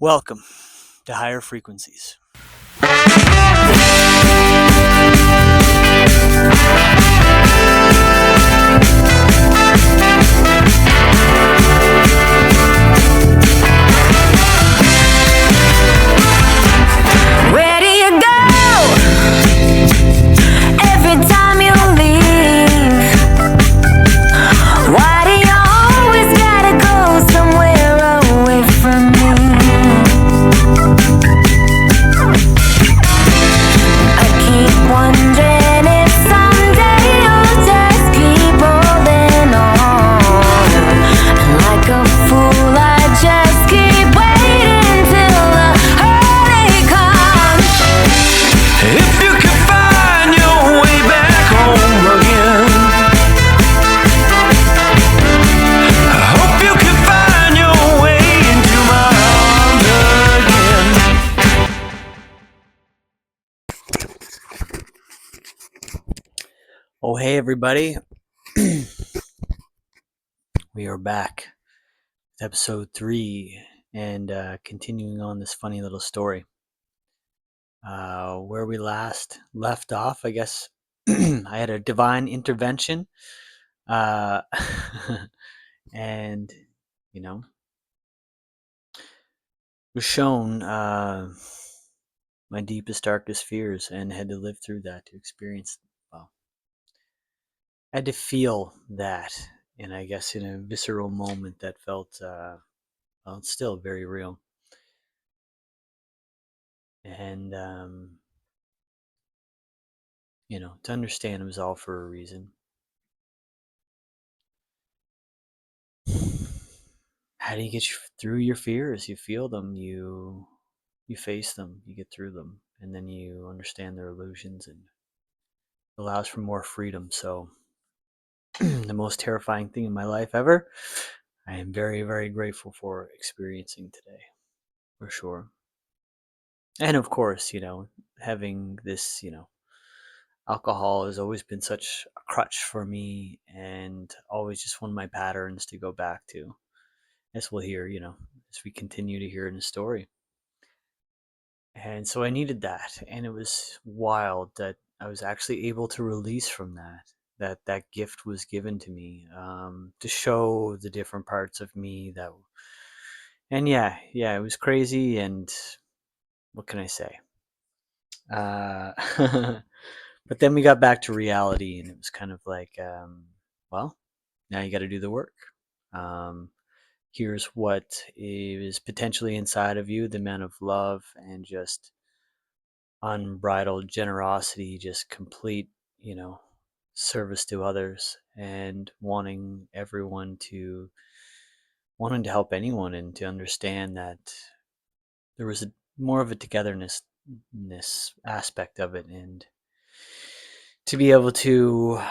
Welcome to Higher Frequencies. Where do you go every time you leave? Why do you always gotta go somewhere away from me? I keep wondering if someday you'll just keep holding on. And like a fool, I just keep waiting till the early comes. If you can find your way back home again, I hope you can find your way into my arms again. Oh, hey, everybody. We are back with episode 3 and continuing on this funny little story. Where we last left off, I guess I had a divine intervention. And, was shown my deepest, darkest fears and had to live through that to experience, I had to feel that, and I guess in a visceral moment that felt, it's still very real. And, to understand it was all for a reason. How do you get through your fears? You feel them, you face them, you get through them, and then you understand their illusions, and it allows for more freedom. So the most terrifying thing in my life ever, I am very, very grateful for experiencing today, for sure. And of course, having this, alcohol has always been such a crutch for me and always just one of my patterns to go back to, as we'll hear, as we continue to hear in the story. And so I needed that, and it was wild that I was actually able to release from that gift was given to me, to show the different parts of me and yeah, it was crazy, and what can I say? But then we got back to reality, and it was kind of like, well, now you got to do the work. Here's what is potentially inside of you, the amount of love and just unbridled generosity, just complete, service to others, and wanting to help anyone, and to understand that there was more of a togetherness aspect of it, and to be able to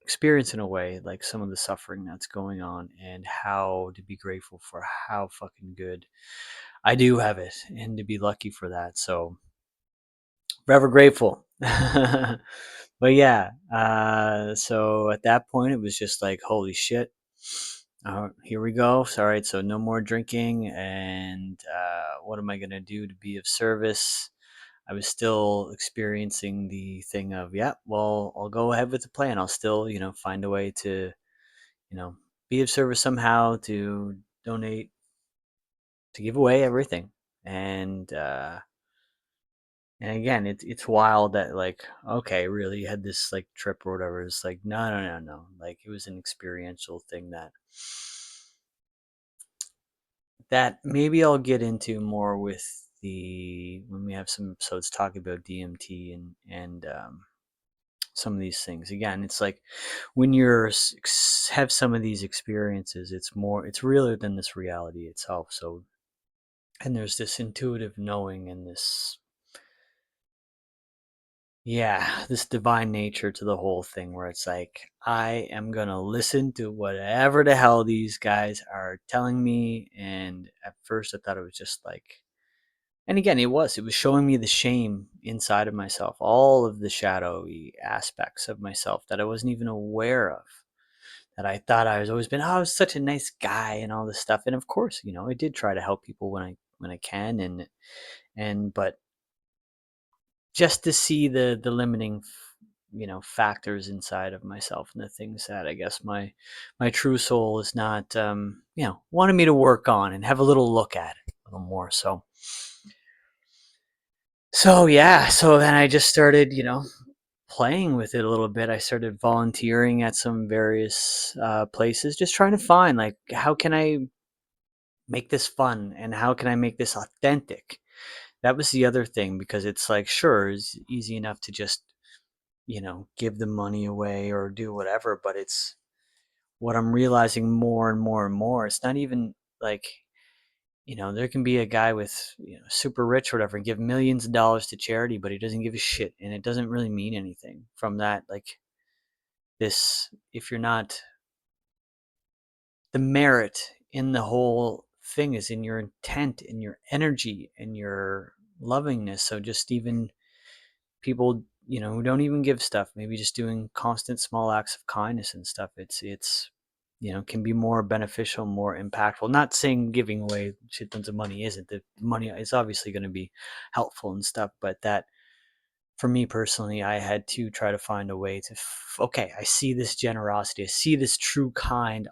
experience in a way like some of the suffering that's going on, and how to be grateful for how fucking good I do have it, and to be lucky for that. So forever grateful. But yeah, so at that point it was just like, holy shit, here we go. All right, so no more drinking, and what am I gonna do to be of service? I was still experiencing the thing of, yeah, well, I'll go ahead with the plan. I'll still, find a way to, be of service somehow, to donate, to give away everything. And again, it's wild that, like, okay, really, you had this like trip or whatever. It's like, no. Like, it was an experiential thing that maybe I'll get into more with when we have some episodes talking about DMT and some of these things. Again, it's like when you're have some of these experiences, it's realer than this reality itself. So, and there's this intuitive knowing, and this divine nature to the whole thing, where it's like, I am gonna listen to whatever the hell these guys are telling me. And at first I thought it was just like, and again, it was showing me the shame inside of myself, all of the shadowy aspects of myself that I wasn't even aware of, that I thought I was always been, oh, I was such a nice guy and all this stuff. And of course, I did try to help people when I can, and but just to see the limiting factors inside of myself and the things that I guess my true soul is not wanted me to work on and have a little look at it a little more. So yeah, so then I just started playing with it a little bit. I started volunteering at some various places, just trying to find like how can I make this fun and how can I make this authentic. That was the other thing, because it's like, sure, it's easy enough to just give the money away or do whatever, but it's what I'm realizing more and more and more. It's not even like, there can be a guy with, super rich or whatever and give millions of dollars to charity, but he doesn't give a shit. And it doesn't really mean anything from that. Like, if you're not, the merit in the whole thing is in your intent, in your energy, and your lovingness. So just even people who don't even give stuff, maybe just doing constant small acts of kindness and stuff, it's can be more beneficial, more impactful. Not saying giving away shit tons of money isn't. The money is obviously going to be helpful and stuff, but that, for me personally, I had to try to find a way to okay, I see this generosity, I see this true kind,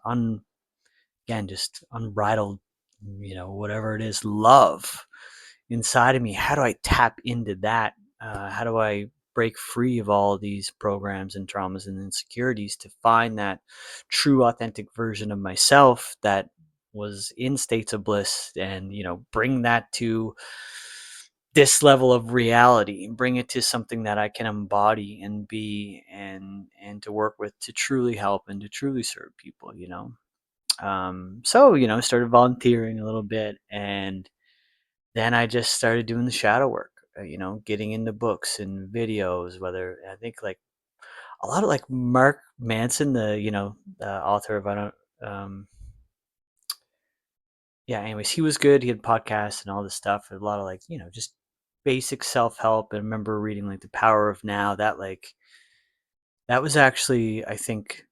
again, just unbridled, whatever it is, love inside of me. How do I tap into that? How do I break free of all these programs and traumas and insecurities to find that true, authentic version of myself that was in states of bliss, and bring that to this level of reality and bring it to something that I can embody and be, and to work with, to truly help and to truly serve people. So started volunteering a little bit, and then I just started doing the shadow work, getting into books and videos, whether I think like a lot of like Mark Manson, the author of, I don't, yeah, anyways, he was good. He had podcasts and all this stuff. A lot of like, just basic self-help. And I remember reading like The Power of Now, that was actually, I think,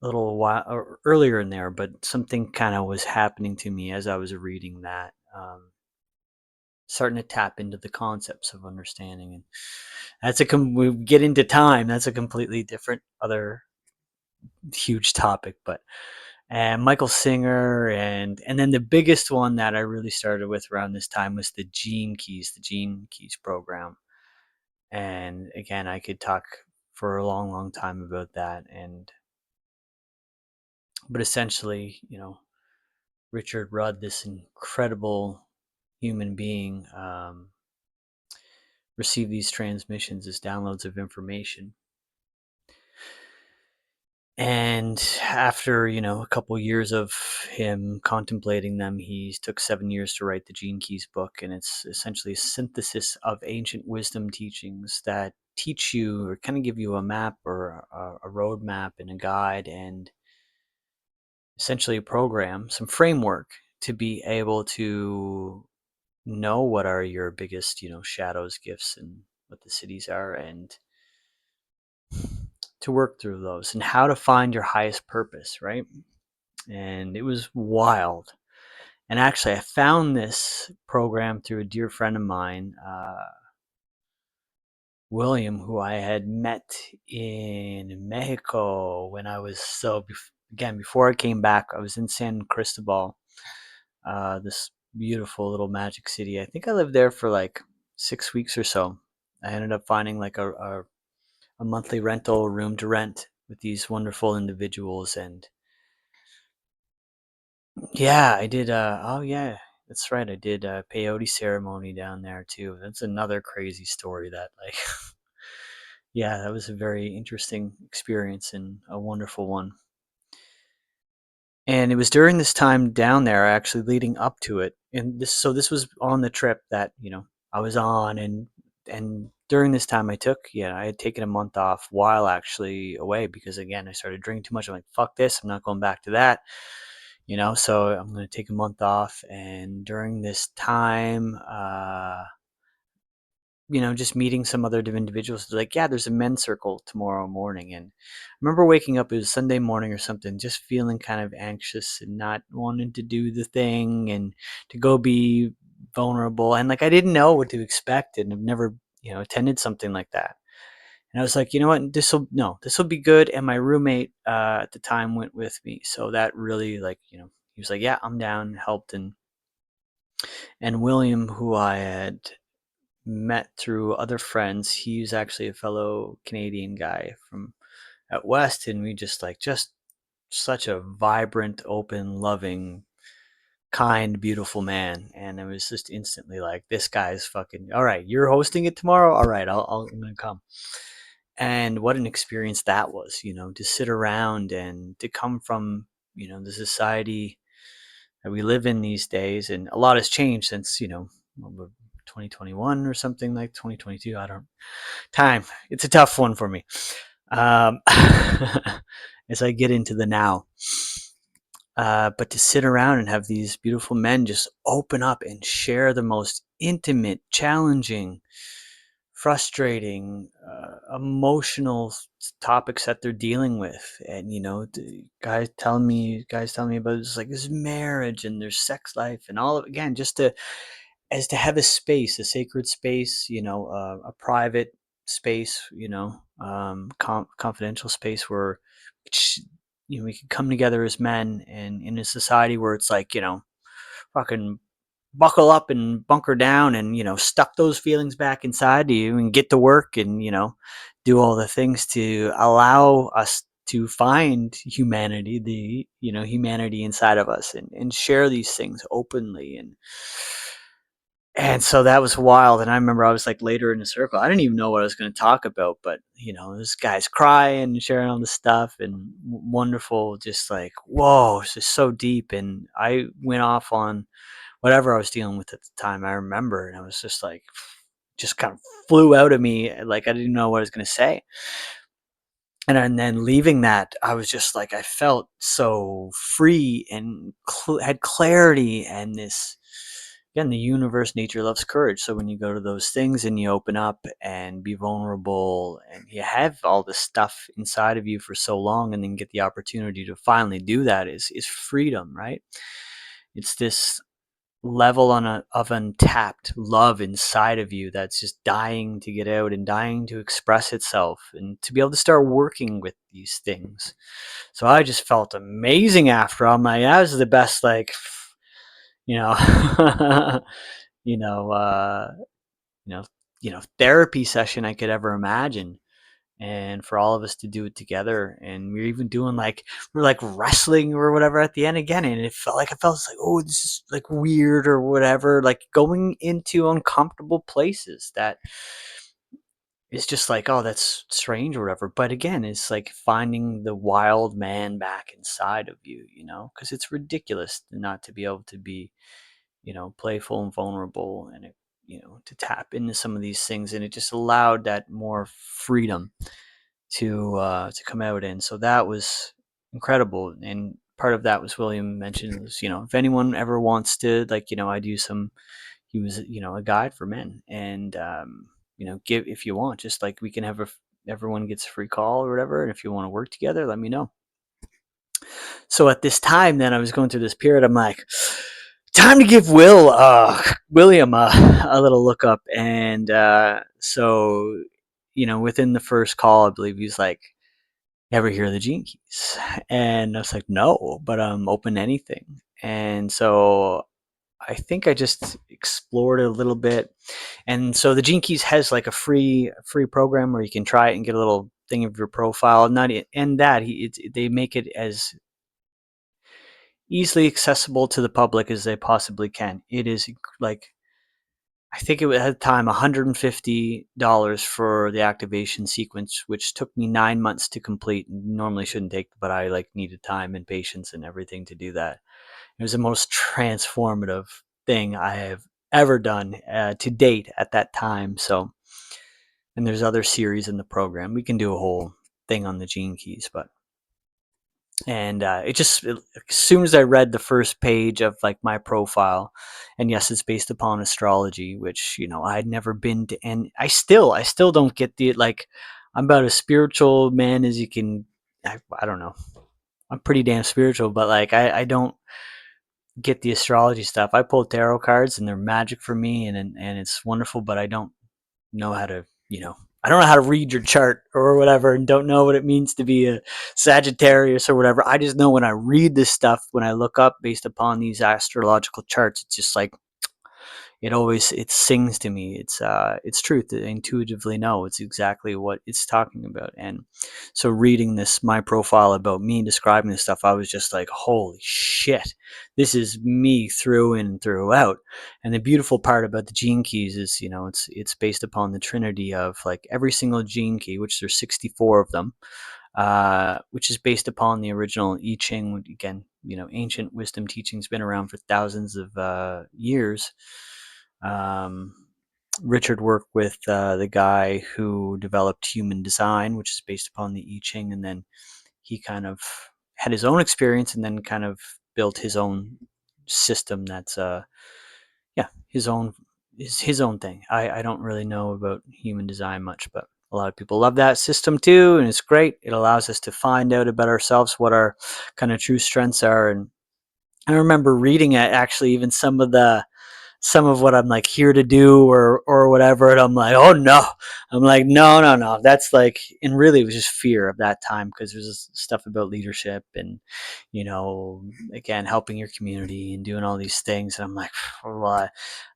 a little while or earlier in there, but something kind of was happening to me as I was reading that. Starting to tap into the concepts of understanding, and we get into time, that's a completely different other huge topic. But and Michael Singer, and then the biggest one that I really started with around this time was the Gene Keys program. And again, I could talk for a long, long time about that. But essentially, Richard Rudd, this incredible human being, received these transmissions as downloads of information. And after, a couple years of him contemplating them, he took 7 years to write the Gene Keys book. And it's essentially a synthesis of ancient wisdom teachings that teach you, or kind of give you a map, or a roadmap and a guide, and essentially a program, some framework to be able to know what are your biggest, shadows, gifts, and what the cities are, and to work through those, and how to find your highest purpose, right? And it was wild. And actually, I found this program through a dear friend of mine, William, who I had met in Mexico when I was, again, before I came back, I was in San Cristobal, this beautiful little magic city. I think I lived there for like 6 weeks or so. I ended up finding like a monthly rental room to rent with these wonderful individuals. And yeah, I did. Oh yeah, that's right. I did a peyote ceremony down there too. That's another crazy story that, like, yeah, that was a very interesting experience and a wonderful one. And it was during this time down there, actually leading up to it, and this was on the trip that I was on, and during this time I had taken a month off while actually away, because again I started drinking too much. I'm like, fuck this, I'm not going back to that. So I'm going to take a month off. And during this time, just meeting some other individuals. Like, yeah, there's a men's circle tomorrow morning. And I remember waking up, it was Sunday morning or something, just feeling kind of anxious and not wanting to do the thing and to go be vulnerable. And like, I didn't know what to expect, and I've never, attended something like that. And I was like, you know what, this will be good. And my roommate at the time went with me. So that really, like, he was like, yeah, I'm down, helped. And William, who I had met through other friends. He's actually a fellow Canadian guy from out west, and we just such a vibrant, open, loving, kind, beautiful man. And it was just instantly like, this guy's fucking all right. You're hosting it tomorrow. All right, I'm gonna come. And what an experience that was, to sit around and to come from the society that we live in these days. And a lot has changed since 2021 or something, like 2022. I don't time. It's a tough one for me. Um, as I get into the now. But to sit around and have these beautiful men just open up and share the most intimate, challenging, frustrating, emotional topics that they're dealing with. And the guys telling me about this, like, this marriage and their sex life and all of, again, just to have a space, a sacred space, a private space, confidential space where we can come together as men, and in a society where it's like, fucking buckle up and bunker down and stuff those feelings back inside you and get to work and do all the things to allow us to find humanity, the humanity inside of us, and share these things openly. And so that was wild. And I remember I was like later in the circle, I didn't even know what I was going to talk about, but this guy's crying and sharing all this stuff, and wonderful, just like, whoa, it's just so deep. And I went off on whatever I was dealing with at the time. I remember, and I was just like, just kind of flew out of me. Like, I didn't know what I was going to say. And then leaving that, I was just like, I felt so free and had clarity. And this, again, the universe, nature loves courage. So when you go to those things and you open up and be vulnerable, and you have all this stuff inside of you for so long, and then get the opportunity to finally do that, is freedom, right? It's this level of untapped love inside of you that's just dying to get out and dying to express itself, and to be able to start working with these things. So I just felt amazing after. I'm like, that was the best, like, you know you know uh you know therapy session I could ever imagine. And for all of us to do it together, and we are even doing, like, we're like wrestling or whatever at the end again, and I felt like, oh, this is like weird or whatever, like going into uncomfortable places that is just like, oh, that's strange or whatever. But again, it's like finding the wild man back inside of you, because it's ridiculous not to be able to be playful and vulnerable, and to tap into some of these things. And it just allowed that more freedom to come out in. So that was incredible. And part of that was, William mentioned, was, if anyone ever wants to, like, I do some, he was, a guide for men. And give, if you want, just like, we can have everyone gets a free call or whatever. And if you want to work together, let me know. So at this time, then, I was going through this period. I'm like, time to give William a little look up. And so within the first call, I believe he's like, ever hear of the Gene Keys? And I was like, no, but I'm open to anything. And so I think I just explored it a little bit. And so the Gene Keys has like a free program where you can try it and get a little thing of your profile. Not and that they make it as easily accessible to the public as they possibly can. It is like, I think it was at the time $150 for the activation sequence, which took me 9 months to complete. Normally shouldn't take, but I like needed time and patience and everything to do that. It was the most transformative thing I have ever done to date at that time. So, and there's other series in the program. We can do a whole thing on the Gene Keys, but And as soon as I read the first page of like my profile, and yes, it's based upon astrology, which I'd never been to, and I still don't get the like. I'm about as spiritual man as you can. I don't know. I'm pretty damn spiritual, but like I don't get the astrology stuff. I pull tarot cards and they're magic for me, and it's wonderful, but I don't know how to, I don't know how to read your chart or whatever, and don't know what it means to be a Sagittarius or whatever. I just know when I read this stuff, when I look up based upon these astrological charts, it's just like it sings to me. It's truth. I intuitively know it's exactly what it's talking about. And so reading this my profile about me describing this stuff, I was just like, holy shit, this is me through and throughout. And the beautiful part about the gene keys is, it's based upon the trinity of like every single gene key, which there's 64 of them, which is based upon the original I Ching. Again, ancient wisdom teachings, been around for thousands of years. um, Richard worked with the guy who developed human design, which is based upon the I Ching, and then he kind of had his own experience, and then kind of built his own system. That's yeah, his own thing. I don't really know about human design much, but a lot of people love that system too, and it's great. It allows us to find out about ourselves, what our kind of true strengths are. And I remember reading it, actually, even some of what I'm like here to do or whatever, and I'm like, oh no, I'm like, no, no, no, that's like, and really it was just fear of that time, because there's stuff about leadership and again, helping your community and doing all these things, and I'm like, well,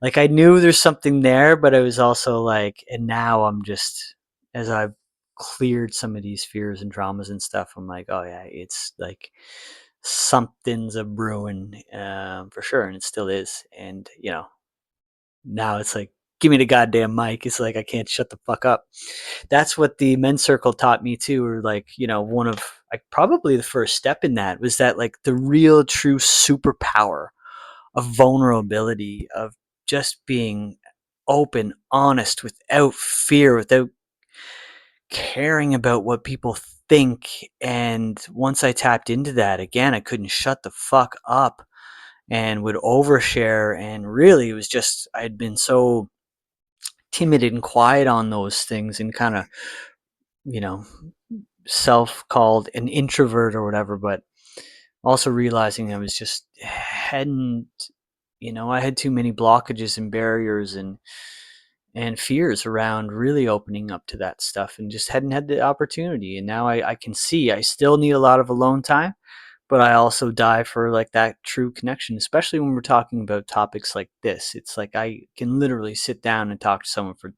like I knew there's something there, but it was also like, and now I'm just, as I've cleared some of these fears and traumas and stuff, I'm like, oh yeah, it's like something's a brewing, for sure, and it still is. And now it's like, give me the goddamn mic. It's like I can't shut the fuck up. That's what the men's circle taught me too, or like, one of like probably the first step in that was that like the real true superpower of vulnerability, of just being open, honest, without fear, without caring about what people think. And once I tapped into that, again, I couldn't shut the fuck up and would overshare. And really, it was just, I'd been so timid and quiet on those things, and kind of, you know, self called an introvert or whatever, but also realizing I was just hadn't, I had too many blockages and barriers and fears around really opening up to that stuff, and just hadn't had the opportunity. And now I can see I still need a lot of alone time, but I also die for like that true connection, especially when we're talking about topics like this. It's like I can literally sit down and talk to someone for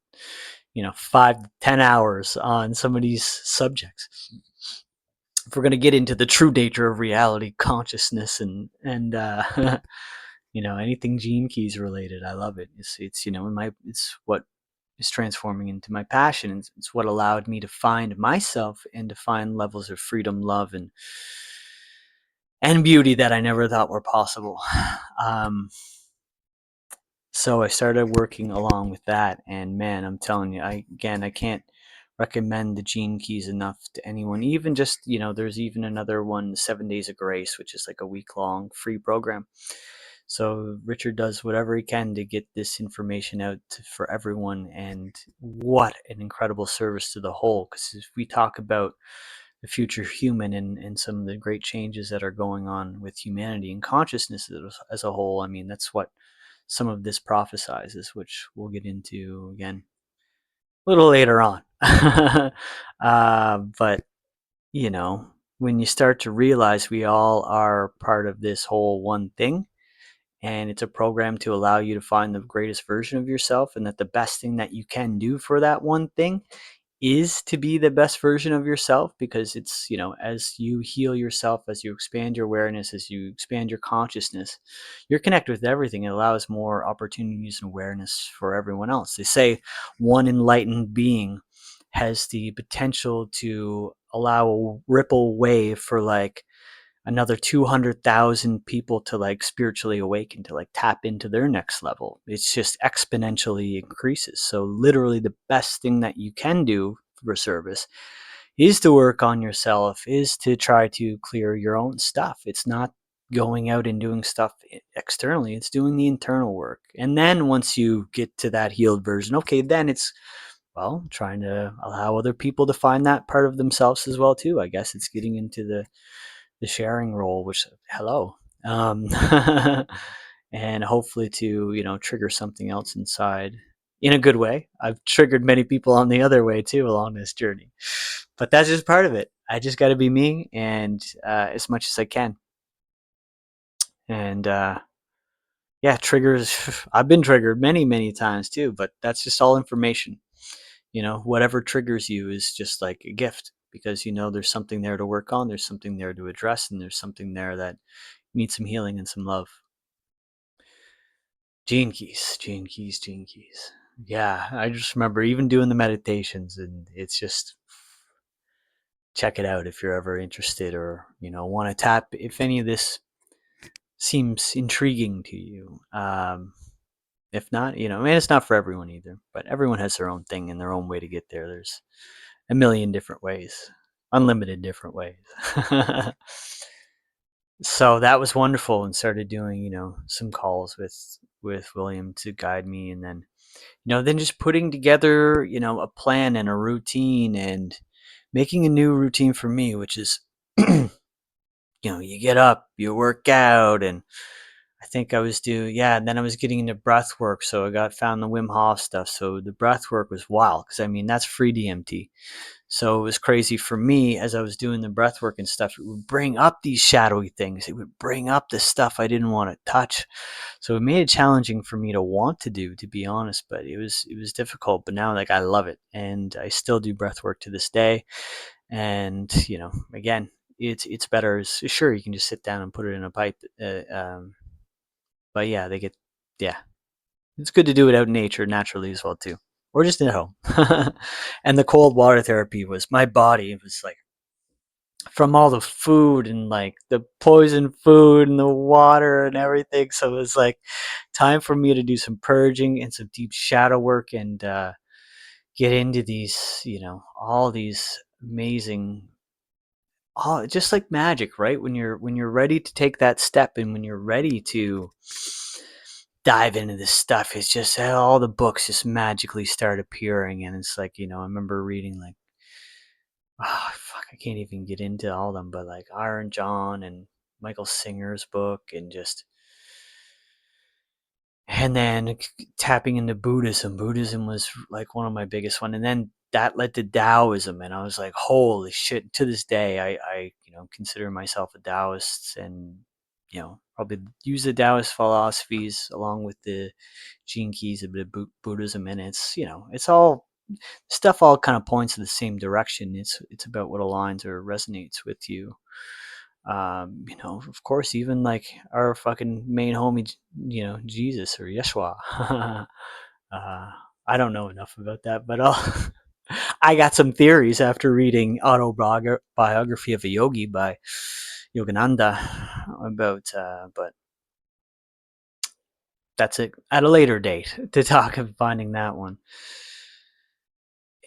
5 to 10 hours on some of these subjects. If we're going to get into the true nature of reality, consciousness, and anything gene keys related, I love it. It's it's what is transforming into my passion. It's what allowed me to find myself and to find levels of freedom, love, and beauty that I never thought were possible. Um, so I started working along with that, and man, I'm telling you, I can't recommend the gene keys enough to anyone. Even just, there's even another one, 7 Days of Grace, which is like a week long free program. So Richard does whatever he can to get this information out for everyone, and what an incredible service to the whole. Because if we talk about the future human, and some of the great changes that are going on with humanity and consciousness as a whole, I mean, that's what some of this prophesizes, which we'll get into again a little later on. But when you start to realize we all are part of this whole one thing, and it's a program to allow you to find the greatest version of yourself, and that the best thing that you can do for that one thing is to be the best version of yourself. Because it's, as you heal yourself, as you expand your awareness, as you expand your consciousness, you're connected with everything. It allows more opportunities and awareness for everyone else. They say one enlightened being has the potential to allow a ripple wave for like another 200,000 people to like spiritually awaken, to like tap into their next level. It's just exponentially increases. So literally the best thing that you can do for service is to work on yourself, is to try to clear your own stuff. It's not going out and doing stuff externally, it's doing the internal work. And then once you get to that healed version, okay, then it's, well, trying to allow other people to find that part of themselves as well too. I guess it's getting into the sharing role, which, hello. um, and hopefully to, trigger something else inside in a good way. I've triggered many people on the other way too along this journey, but that's just part of it. I just got to be me, and as much as I can. And yeah, triggers. I've been triggered many, many times too, but that's just all information. Whatever triggers you is just like a gift, because there's something there to work on, there's something there to address, and there's something there that needs some healing and some love. Gene keys, gene keys, gene keys. Yeah, I just remember even doing the meditations, and it's just, check it out if you're ever interested, or want to tap, if any of this seems intriguing to you. If not, and it's not for everyone either, but everyone has their own thing and their own way to get there. There's a million different ways, unlimited different ways. So that was wonderful, and started doing, some calls with William to guide me, and then, then just putting together, a plan and a routine, and making a new routine for me, which is, you get up, you work out, and I think I was doing, yeah, and then I was getting into breath work. So I found the Wim Hof stuff. So the breath work was wild, because I mean, that's free DMT. So it was crazy for me as I was doing the breath work and stuff. It would bring up these shadowy things. It would bring up the stuff I didn't want to touch. So it made it challenging for me to want to do, to be honest. But it was difficult. But now, like, I love it, and I still do breath work to this day. And again, it's better. Sure, you can just sit down and put it in a pipe. But yeah, yeah, it's good to do it out in nature naturally as well too, or just at home. And the cold water therapy was, my body was like, from all the food and like the poison food and the water and everything. So it was like time for me to do some purging and some deep shadow work, and get into these, all these amazing, all just like magic, right? When you're ready to take that step, and when you're ready to dive into this stuff, it's just all the books just magically start appearing. And it's like, I remember reading, like, oh fuck, I can't even get into all of them, but like Iron John and Michael Singer's book, and just, and then tapping into Buddhism. Buddhism was like one of my biggest one, and then that led to Taoism, and I was like, holy shit! To this day, I consider myself a Taoist, and probably use the Taoist philosophies along with the gene keys of the Buddhism, and it's all stuff. All kind of points in the same direction. It's about what aligns or resonates with you. Of course, even like our fucking main homie, Jesus or Yeshua. I don't know enough about that, but I got some theories after reading Autobiography of a Yogi by Yogananda about, but that's it at a later date to talk of finding that one.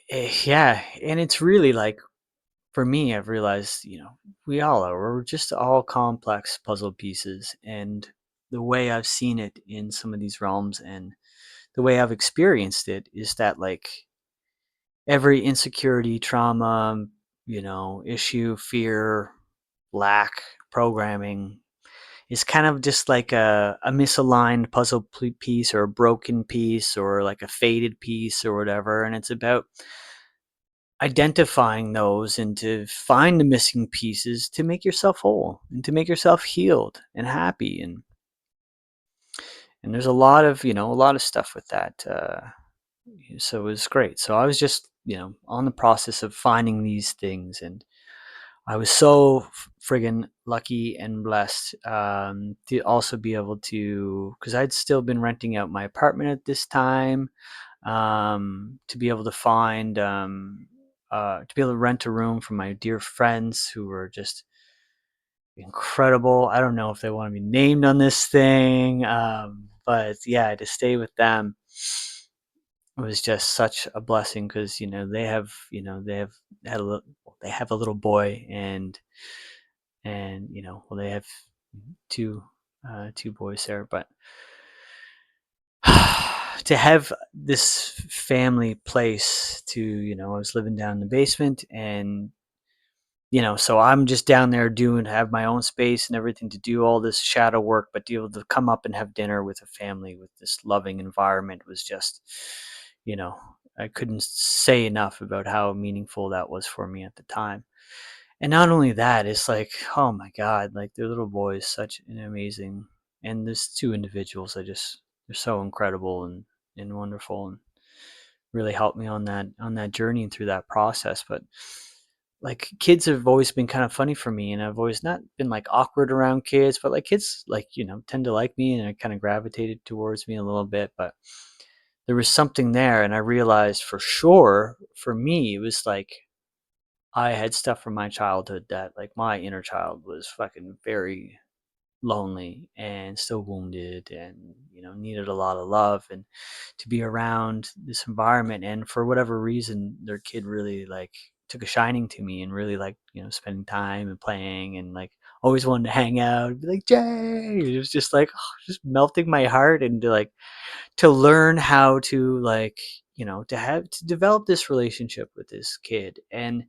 Yeah, and it's really like, for me, I've realized, we all are. We're just all complex puzzle pieces. And the way I've seen it in some of these realms, and the way I've experienced it, is that, like, every insecurity, trauma, issue, fear, lack, programming is kind of just like a misaligned puzzle piece, or a broken piece, or like a faded piece, or whatever. And it's about identifying those, and to find the missing pieces to make yourself whole, and to make yourself healed and happy. And there's a lot of stuff with that. So it was great. So I was just, on the process of finding these things, and I was so friggin' lucky and blessed, to also be able to, because I'd still been renting out my apartment at this time, to be able to find, to be able to rent a room from my dear friends who were just incredible. I don't know if they want to be named on this thing, but yeah, to stay with them. it was just such a blessing because they have had a little, they have a little boy, and well, they have two two boys there, but to have this family place to, I was living down in the basement, and so I'm just down there doing, have my own space and everything to do all this shadow work, but to be able to come up and have dinner with a family with this loving environment was just, you know, I couldn't say enough about how meaningful that was for me at the time. And not only that, it's like, oh my God, like their little boy is such an amazing, and there's two individuals, they're so incredible and wonderful, and really helped me on that journey and through that process. But like kids have always been kind of funny for me, and I've always not been like awkward around kids, but like kids like, tend to like me and I kind of gravitated towards me a little bit. But there was something there, and I realized for sure for me it was like I had stuff from my childhood that like my inner child was fucking very lonely and still wounded, and needed a lot of love, and to be around this environment, and for whatever reason their kid really like took a shining to me, and really like spending time and playing, and like always wanted to hang out and be like, Jay. It was just like, just melting my heart, and to like to learn how to like to develop this relationship with this kid. And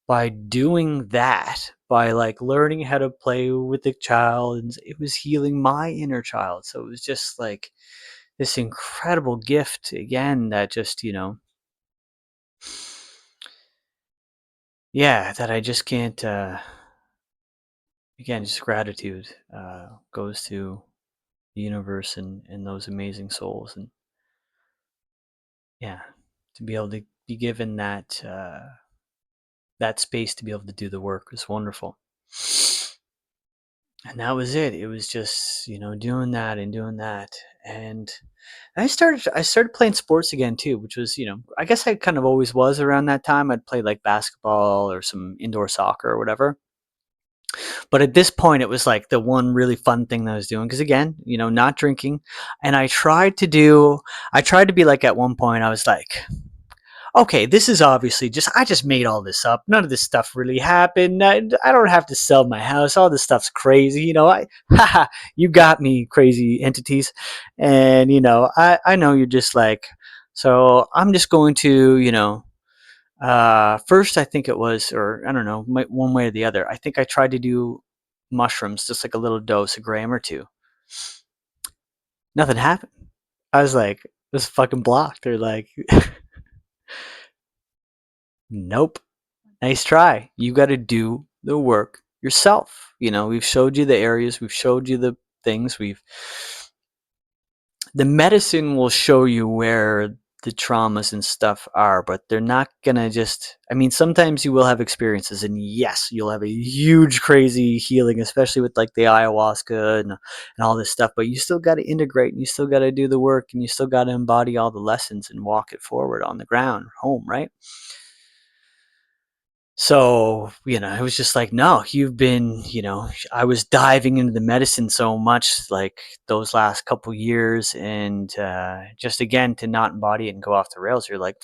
by doing that, by like learning how to play with the child, and it was healing my inner child. So it was just like this incredible gift again, that just yeah, that I just can't again, just gratitude goes to the universe, and those amazing souls. And yeah, to be able to be given that space to be able to do the work is wonderful. And that was it. It was just, doing that and doing that. And I started playing sports again too, which was, I guess I kind of always was around that time. I'd play like basketball or some indoor soccer or whatever. But at this point it was like the one really fun thing that I was doing, because again, not drinking. And I tried to be like, at one point I was like, okay, this is obviously I just made all this up. None of this stuff really happened. I don't have to sell my house. All this stuff's crazy. Haha, you got me, crazy entities. And, I know you're just like, so I'm just going to, first I think it was, or I don't know, one way or the other. I think I tried to do mushrooms, just like a little dose, a gram or two. Nothing happened. I was like, it was fucking blocked. They're like, nope. Nice try. You got to do the work yourself. We've showed you the areas, we've showed you the things, the medicine will show you where the traumas and stuff are, but they're not gonna just, I mean, sometimes you will have experiences, and yes, you'll have a huge crazy healing, especially with like the ayahuasca and all this stuff, but you still got to integrate, and you still got to do the work, and you still got to embody all the lessons and walk it forward on the ground home, right? So, it was just like, no, you've been, I was diving into the medicine so much like those last couple years, and just again, to not embody it and go off the rails, you're like,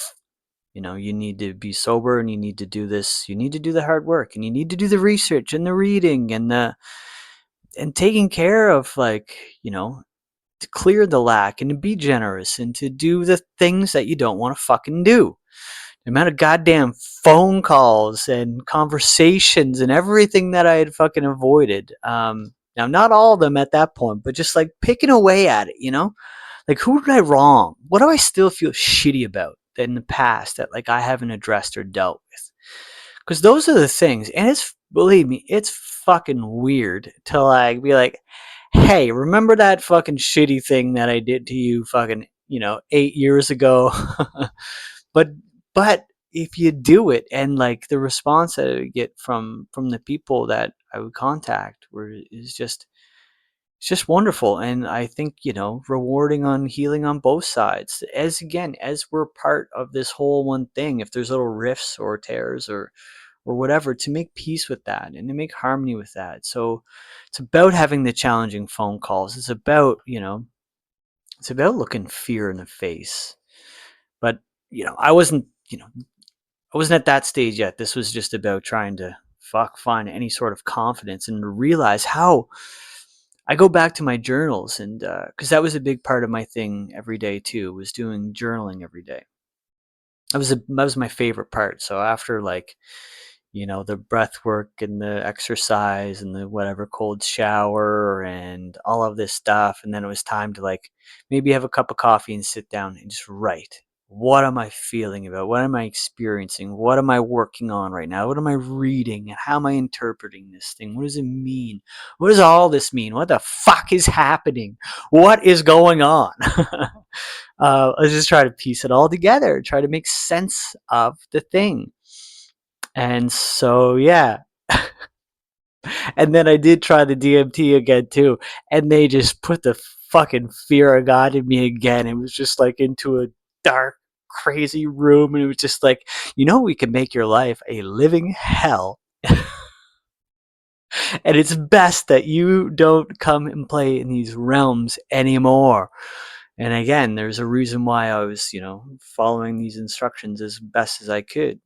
you need to be sober, and you need to do this, you need to do the hard work, and you need to do the research and the reading and taking care of, like, to clear the lack, and to be generous, and to do the things that you don't want to fucking do. The amount of goddamn phone calls and conversations and everything that I had fucking avoided. Now, not all of them at that point, but just like picking away at it, Like, who did I wrong? What do I still feel shitty about in the past that like I haven't addressed or dealt with? Because those are the things. And believe me, it's fucking weird to like be like, hey, remember that fucking shitty thing that I did to you fucking, 8 years ago? but but if you do it, and like the response that I would get from the people that I would contact is just, it's just wonderful. And I think, rewarding on healing on both sides, as again, as we're part of this whole one thing. If there's little rifts or tears or whatever, to make peace with that and to make harmony with that. So it's about having the challenging phone calls. It's about looking fear in the face, But I wasn't I wasn't at that stage yet. This was just about trying to find any sort of confidence and realize how I go back to my journals, and because that was a big part of my thing every day too, was doing journaling every day. That was my favorite part. So after like the breath work and the exercise and the whatever cold shower and all of this stuff. And then it was time to like maybe have a cup of coffee and sit down and just write. What am I feeling about? What am I experiencing? What am I working on right now? What am I reading? And how am I interpreting this thing? What does it mean? What does all this mean? What the fuck is happening? What is going on? I just try to piece it all together, try to make sense of the thing. And so, yeah. And then I did try the DMT again too, and they just put the fucking fear of God in me again. It was just like into a dark, crazy room, and it was just like, we can make your life a living hell, and it's best that you don't come and play in these realms anymore. And again, there's a reason why I was, following these instructions as best as I could.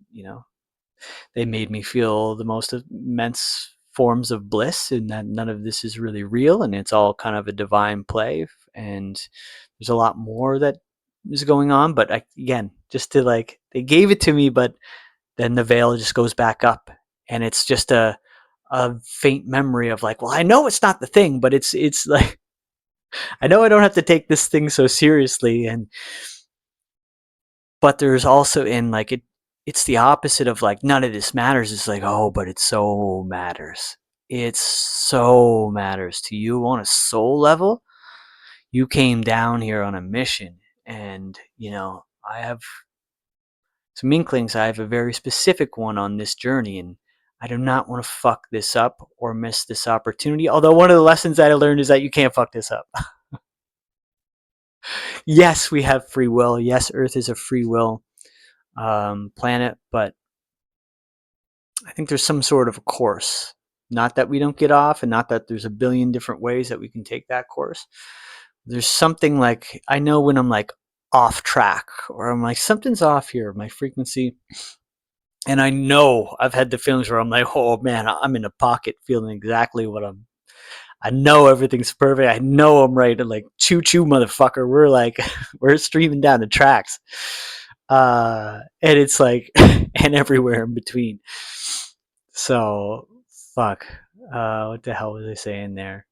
They made me feel the most immense forms of bliss, and that none of this is really real, and it's all kind of a divine play, and there's a lot more that is going on. But again, just to like, they gave it to me, but then the veil just goes back up, and it's just a faint memory of like, well, I know it's not the thing, but it's like, I know I don't have to take this thing so seriously. And but there's also in like it's the opposite of like none of this matters. It's like, oh, but it so matters. It so matters to you on a soul level. You came down here on a mission, and I have some inklings. I have a very specific one on this journey, and I do not want to fuck this up or miss this opportunity. Although one of the lessons that I learned is that you can't fuck this up. Yes, we have free will. Yes, Earth is a free will planet, but I think there's some sort of a course. Not that we don't get off, and not that there's a billion different ways that we can take that course. There's something like, I know when I'm like off track, or I'm like, something's off here, my frequency. And I know I've had the feelings where I'm like, oh man, I'm in a pocket feeling exactly what I know everything's perfect. I know I'm right. And like, choo choo, motherfucker. We're like, we're streaming down the tracks. And it's like, and everywhere in between. So, fuck. What the hell was I saying there?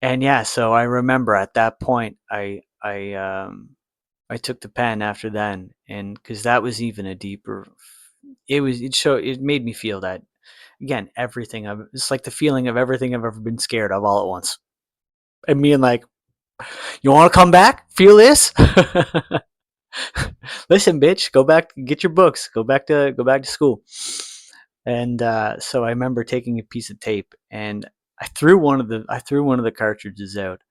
And yeah, so I remember at that point, I took the pen after then, and because that was even a deeper. It made me feel that again, everything. It's like the feeling of everything I've ever been scared of all at once. And me and like, you want to come back? Feel this? Listen, bitch, go back, get your books, go back to school. And so I remember taking a piece of tape, and I threw one of the cartridges out,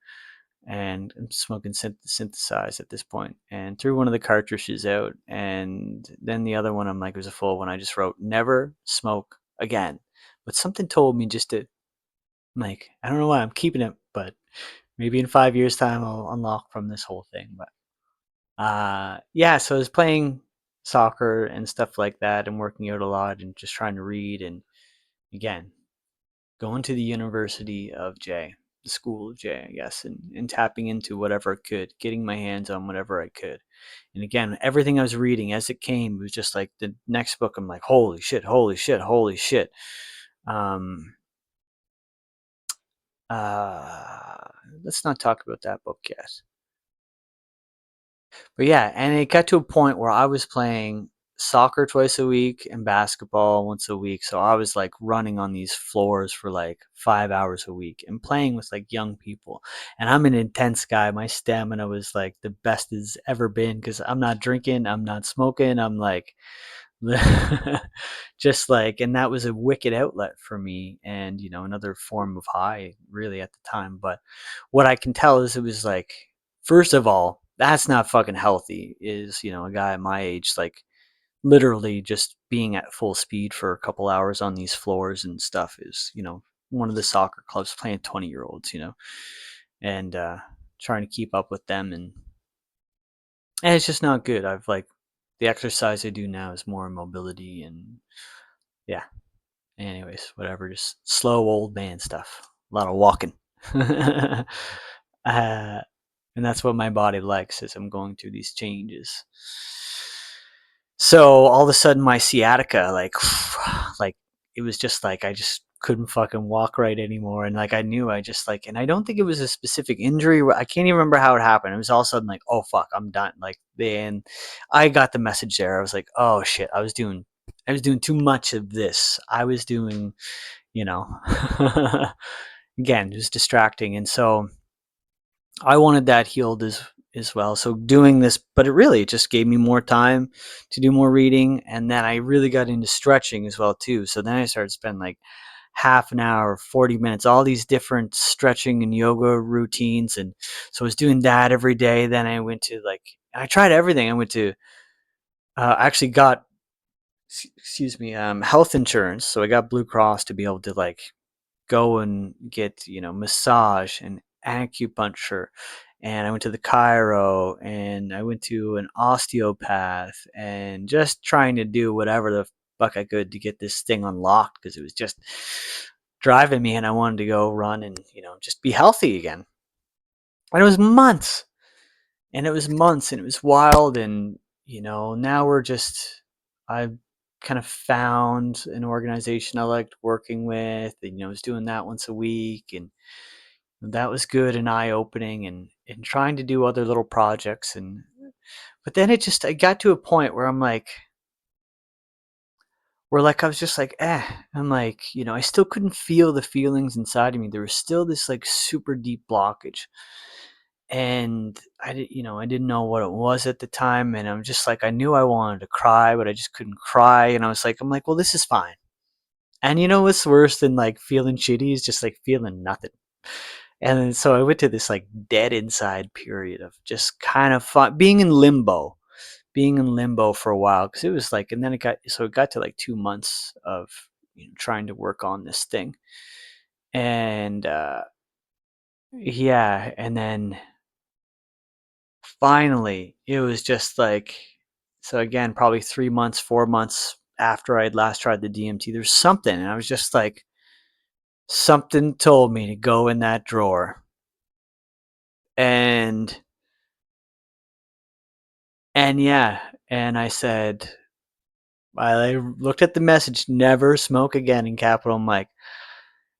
and I'm smoking synthesize at this point, and threw one of the cartridges out, and then the other one, I'm like, it was a full one. I just wrote, never smoke again. But something told me just to, I'm like, I don't know why I'm keeping it, but maybe in 5 years time I'll unlock from this whole thing. But yeah, so I was playing soccer and stuff like that, and working out a lot, and just trying to read, and again, going to the University of J, the School of J, I guess, and tapping into whatever I could, getting my hands on whatever I could. And again, everything I was reading as it came was just like the next book. I'm like, holy shit, holy shit, holy shit. Um, uh, let's not talk about that book yet. But yeah, and it got to a point where I was playing soccer twice a week and basketball once a week. So I was like running on these floors for like 5 hours a week and playing with like young people. And I'm an intense guy. My stamina was like the best it's ever been because I'm not drinking, I'm not smoking, I'm like, just like, and that was a wicked outlet for me, and another form of high really at the time. But what I can tell is it was like, first of all, that's not fucking healthy. Is a guy at my age like literally just being at full speed for a couple hours on these floors and stuff is one of the soccer clubs playing 20-year-olds, and trying to keep up with them. And And it's just not good. I've like the exercise I do now is more mobility and yeah. Anyways, whatever, just slow old man stuff. A lot of walking. And that's what my body likes as I'm going through these changes. So all of a sudden my sciatica, like like it was just like I just couldn't fucking walk right anymore. And like I knew I just like, and I don't think it was a specific injury. I can't even remember how it happened. It was all of a sudden like, oh fuck, I'm done. Like then I got the message there. I was like, oh shit, I was doing too much of this. I was doing, you know, again, just distracting. And so I wanted that healed as well. So doing this, but it really just gave me more time to do more reading, and then I really got into stretching as well too. So then I started spending like half an hour, 40 minutes, all these different stretching and yoga routines, and so I was doing that every day. Then I went to like I tried everything. I went to actually got excuse me health insurance, so I got Blue Cross to be able to like go and get, massage and acupuncture. And I went to the chiro and I went to an osteopath and just trying to do whatever the fuck I could to get this thing unlocked because it was just driving me and I wanted to go run and, just be healthy again. And it was months and it was months and it was wild. And, now I've kind of found an organization I liked working with and, I was doing that once a week and that was good and eye opening and trying to do other little projects but then I got to a point where I was just like I'm like I still couldn't feel the feelings inside of me. There was still this like super deep blockage and I didn't know what it was at the time and I'm just like I knew I wanted to cry but I just couldn't cry and I'm like well this is fine. And what's worse than like feeling shitty is just like feeling nothing. And then, so I went to this like dead inside period of just kind of fun, being in limbo for a while because it was like, and then it got to like 2 months of trying to work on this thing, and yeah, and then finally it was just like, so again, probably 3 months, 4 months after I had last tried the DMT, there's something, and I was just like, something told me to go in that drawer, and yeah, and I looked at the message, never smoke again in capital Mike.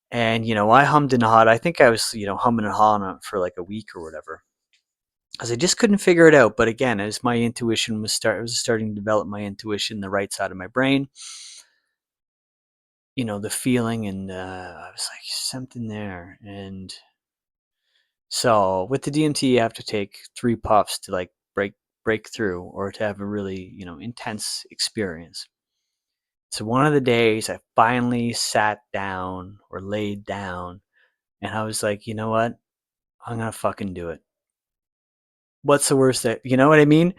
And, I hummed and hawed. I think I was, humming and hawing on it for like a week or whatever. Because I just couldn't figure it out. But again, as my intuition I was starting to develop my intuition, the right side of my brain, the feeling, and I was like, something there. And so with the DMT, you have to take 3 puffs to like break through or to have a really, intense experience. So one of the days I finally sat down or laid down and I was like, you know what? I'm going to fucking do it. What's the worst that, you know what I mean?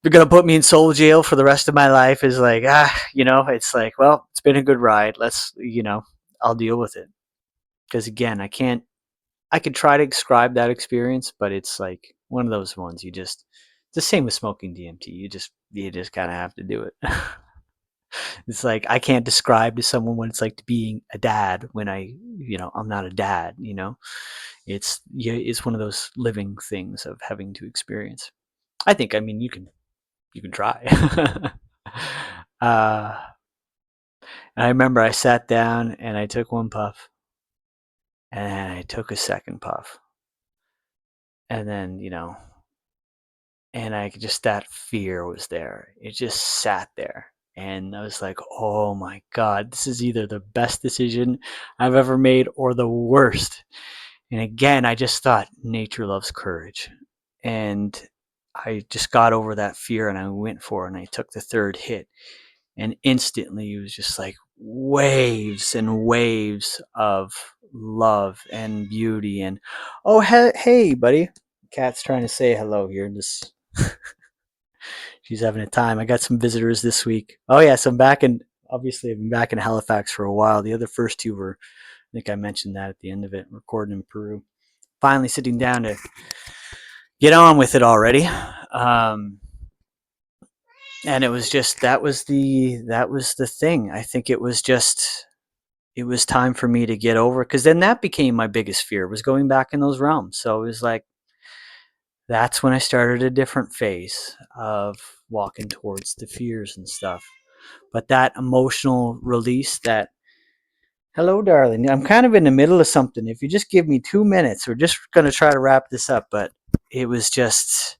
They're going to put me in soul jail for the rest of my life is like, it's like, well, it's been a good ride. I'll deal with it. Because again, I could try to describe that experience, but it's like one of those ones it's the same with smoking DMT. You just kind of have to do it. It's like I can't describe to someone what it's like to being a dad when I'm not a dad. It's one of those living things of having to experience. I think. I mean, you can try. uh, and I remember I sat down and I took one puff, and I took a second puff, and then and I just that fear was there. It just sat there. And I was like, oh my God, this is either the best decision I've ever made or the worst. And again, I just thought nature loves courage. And I just got over that fear and I went for it and I took the third hit. And instantly it was just like waves and waves of love and beauty. And oh, hey buddy. Cat's trying to say hello here. Just she's having a time. I got some visitors this week. Oh yeah, so obviously I've been back in Halifax for a while. The other first two were, I think I mentioned that at the end of it, recording in Peru. Finally sitting down to get on with it already. And it was just that was the thing. I think it was time for me to get over, because then that became my biggest fear, was going back in those realms. So it was like, that's when I started a different phase of walking towards the fears and stuff. But that emotional release, that, hello, darling, I'm kind of in the middle of something. If you just give me 2 minutes, we're just going to try to wrap this up. But it was just,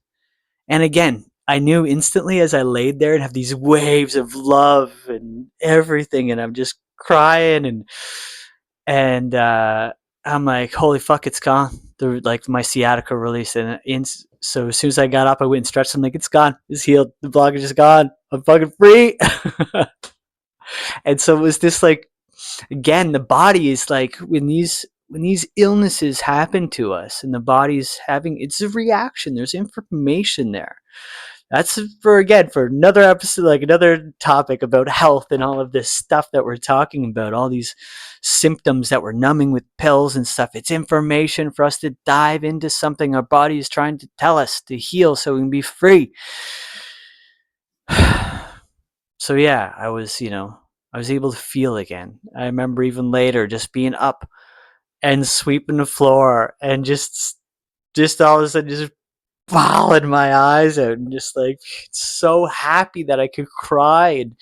and again, I knew instantly as I laid there and have these waves of love and everything, and I'm just crying, and I'm like, holy fuck, it's gone. Like my sciatica released, and so as soon as I got up, I went and stretched. I'm like, it's gone, it's healed, the blockage is gone, I'm fucking free. And so it was this, like, again, the body is like, when these illnesses happen to us, and the body's having, it's a reaction. There's information there. That's for another episode, like another topic about health and all of this stuff that we're talking about, all these symptoms that we're numbing with pills and stuff. It's information for us to dive into something our body is trying to tell us to heal so we can be free. So yeah, I was able to feel again. I remember even later just being up and sweeping the floor, and just all of a sudden just bawling my eyes out, and just like so happy that I could cry and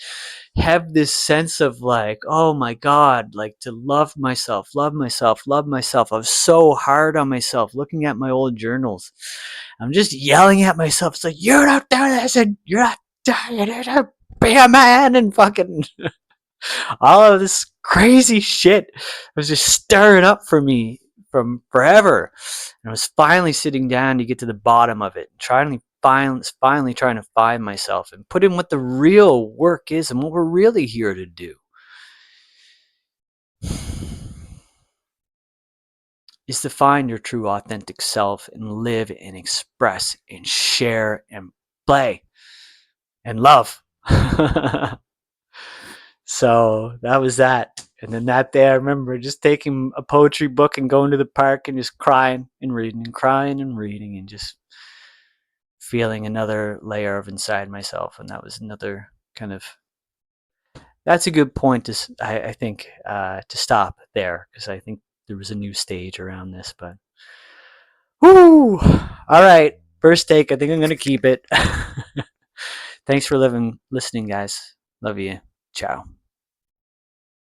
have this sense of like, oh my God, like, to love myself, love myself, love myself. I was so hard on myself, looking at my old journals. I'm just yelling at myself. It's like, you don't do this, and you're not doing it. Be a man, and fucking all of this crazy shit was just stirring up for me from forever. And I was finally sitting down to get to the bottom of it, finally trying to find myself and put in what the real work is and what we're really here to do. Is to find your true authentic self and live and express and share and play and love. So that was that. And then that day, I remember just taking a poetry book and going to the park and just crying and reading and crying and reading, and just feeling another layer of inside myself. And that was another kind of, that's a good point to, I think, to stop there, because I think there was a new stage around this. But whoo! All right, first take. I think I'm gonna keep it. Thanks for listening, guys. Love you. Ciao.